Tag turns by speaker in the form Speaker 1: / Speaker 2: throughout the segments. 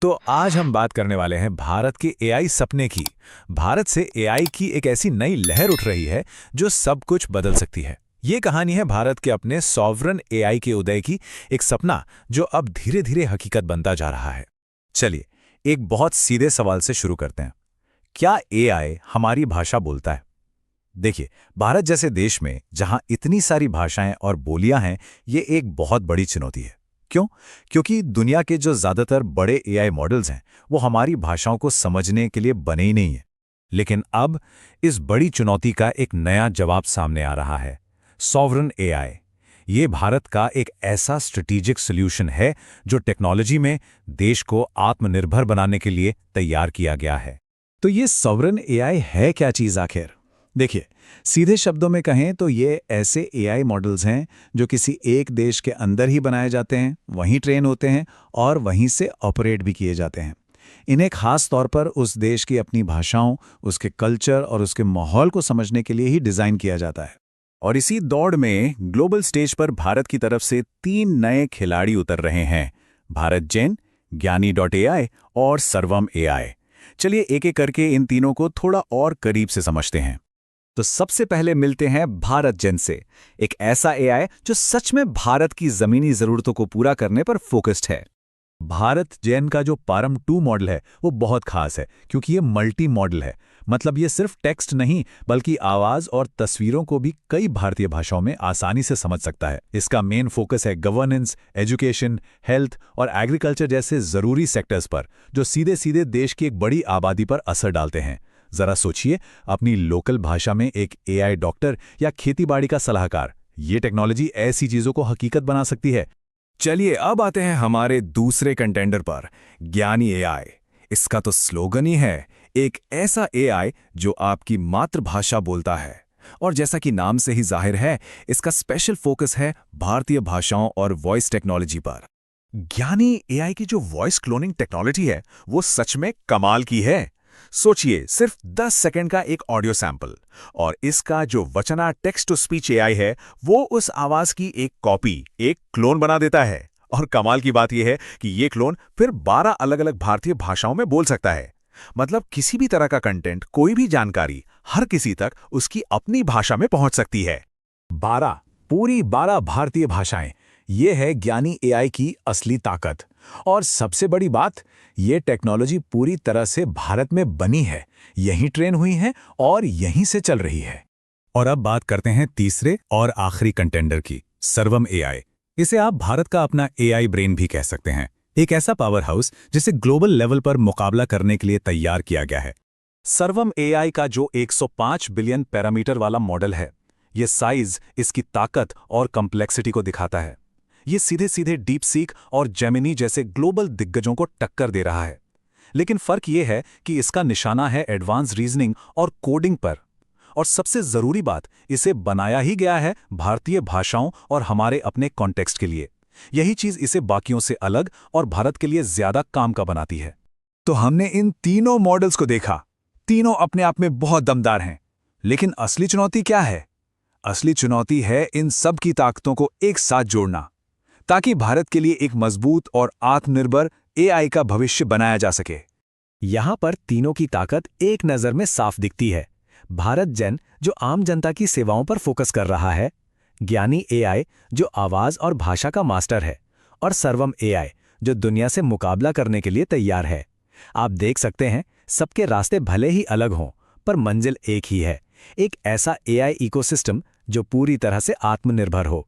Speaker 1: तो आज हम बात करने वाले हैं भारत के एआई सपने की। भारत से एआई की एक ऐसी नई लहर उठ रही है जो सब कुछ बदल सकती है। ये कहानी है भारत के अपने सॉवरन एआई के उदय की, एक सपना जो अब धीरे धीरे हकीकत बनता जा रहा है। चलिए एक बहुत सीधे सवाल से शुरू करते हैं। क्या एआई हमारी भाषा बोलता है? देखिए, भारत जैसे देश में जहां इतनी सारी भाषाएं और बोलियां हैं, ये एक बहुत बड़ी चुनौती है। क्यों? क्योंकि दुनिया के जो ज्यादातर बड़े एआई मॉडल्स हैं, वो हमारी भाषाओं को समझने के लिए बने ही नहीं है। लेकिन अब इस बड़ी चुनौती का एक नया जवाब सामने आ रहा है, सॉवरन एआई। ये भारत का एक ऐसा स्ट्रेटेजिक सॉल्यूशन है जो टेक्नोलॉजी में देश को आत्मनिर्भर बनाने के लिए तैयार किया गया है। तो ये सॉवरन एआई है क्या चीज आखिर? देखिए, सीधे शब्दों में कहें तो ये ऐसे एआई मॉडल्स हैं जो किसी एक देश के अंदर ही बनाए जाते हैं, वहीं ट्रेन होते हैं और वहीं से ऑपरेट भी किए जाते हैं। इन्हें खास तौर पर उस देश की अपनी भाषाओं, उसके कल्चर और उसके माहौल को समझने के लिए ही डिज़ाइन किया जाता है। और इसी दौड़ में ग्लोबल स्टेज पर भारत की तरफ से 3 नए खिलाड़ी उतर रहे हैं, भारत जेन, ज्ञानी.ai और सर्वम एआई। चलिए एक एक करके इन तीनों को थोड़ा और करीब से समझते हैं। तो सबसे पहले मिलते हैं भारत जेन से, एक ऐसा एआई जो सच में भारत की जमीनी जरूरतों को पूरा करने पर फोकस्ड है। भारत जेन का जो पारम 2 मॉडल है वो बहुत खास है क्योंकि ये मल्टी मॉडल है। मतलब ये सिर्फ टेक्स्ट नहीं बल्कि आवाज और तस्वीरों को भी कई भारतीय भाषाओं में आसानी से समझ सकता है। इसका मेन फोकस है गवर्नेंस, एजुकेशन, हेल्थ और एग्रीकल्चर जैसे जरूरी सेक्टर्स पर, जो सीधे सीधे देश की एक बड़ी आबादी पर असर डालते हैं। जरा सोचिए, अपनी लोकल भाषा में एक एआई डॉक्टर या खेतीबाड़ी का सलाहकार, ये टेक्नोलॉजी ऐसी चीजों को हकीकत बना सकती है। चलिए अब आते हैं हमारे दूसरे कंटेंडर पर, ज्ञानी एआई। इसका तो स्लोगन ही है, एक ऐसा एआई जो आपकी मातृभाषा बोलता है। और जैसा कि नाम से ही जाहिर है, इसका स्पेशल फोकस है भारतीय भाषाओं और वॉइस टेक्नोलॉजी पर। ज्ञानी एआई की जो वॉइस क्लोनिंग टेक्नोलॉजी है वो सच में कमाल की है। सोचिए, सिर्फ 10 सेकंड का एक ऑडियो सैंपल और इसका जो वचना टेक्स्ट टू स्पीच एआई है वो उस आवाज की एक कॉपी, एक क्लोन बना देता है। और कमाल की बात यह है कि ये क्लोन फिर 12 अलग अलग भारतीय भाषाओं में बोल सकता है। मतलब किसी भी तरह का कंटेंट, कोई भी जानकारी हर किसी तक उसकी अपनी भाषा में पहुंच सकती है। 12, पूरी 12 भारतीय भाषाएं, ये है ज्ञानी एआई की असली ताकत। और सबसे बड़ी बात, ये टेक्नोलॉजी पूरी तरह से भारत में बनी है, यहीं ट्रेन हुई है और यहीं से चल रही है। और अब बात करते हैं तीसरे और आखिरी कंटेंडर की, सर्वम एआई। इसे आप भारत का अपना एआई ब्रेन भी कह सकते हैं, एक ऐसा पावर हाउस जिसे ग्लोबल लेवल पर मुकाबला करने के लिए तैयार किया गया है। सर्वम एआई का जो 105 बिलियन पैरामीटर वाला मॉडल है, ये साइज इसकी ताकत और कॉम्प्लेक्सिटी को दिखाता है। ये सीधे सीधे डीप सीक और जेमिनी जैसे ग्लोबल दिग्गजों को टक्कर दे रहा है। लेकिन फर्क ये है कि इसका निशाना है एडवांस रीजनिंग और कोडिंग पर। और सबसे जरूरी बात, इसे बनाया ही गया है भारतीय भाषाओं और हमारे अपने कॉन्टेक्स्ट के लिए। यही चीज इसे बाकियों से अलग और भारत के लिए ज्यादा काम का बनाती है। तो हमने इन तीनों मॉडल्स को देखा, तीनों अपने आप में बहुत दमदार हैं। लेकिन असली चुनौती क्या है? असली चुनौती है इन सब की ताकतों को एक साथ जोड़ना, ताकि भारत के लिए एक मजबूत और आत्मनिर्भर एआई का भविष्य बनाया जा सके। यहां पर तीनों की ताकत एक नजर में साफ दिखती है। भारत जेन जो आम जनता की सेवाओं पर फोकस कर रहा है, ज्ञानी एआई जो आवाज और भाषा का मास्टर है, और सर्वम एआई जो दुनिया से मुकाबला करने के लिए तैयार है। आप देख सकते हैं, सबके रास्ते भले ही अलग हों पर मंजिल एक ही है, एक ऐसा एआई इकोसिस्टम जो पूरी तरह से आत्मनिर्भर हो।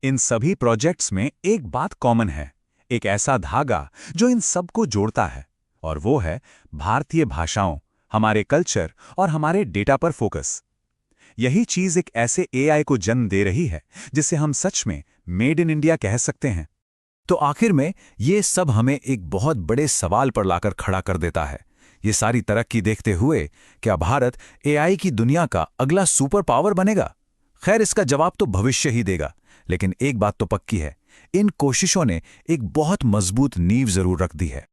Speaker 1: इन सभी प्रोजेक्ट्स में एक बात कॉमन है, एक ऐसा धागा जो इन सबको जोड़ता है, और वो है भारतीय भाषाओं, हमारे कल्चर और हमारे डेटा पर फोकस। यही चीज एक ऐसे एआई को जन्म दे रही है जिसे हम सच में मेड इन इंडिया कह सकते हैं। तो आखिर में ये सब हमें एक बहुत बड़े सवाल पर लाकर खड़ा कर देता है। ये सारी तरक्की देखते हुए क्या भारत एआई की दुनिया का अगला सुपर पावर बनेगा? खैर, इसका जवाब तो भविष्य ही देगा। लेकिन एक बात तो पक्की है, इन कोशिशों ने एक बहुत मजबूत नींव जरूर रख दी है।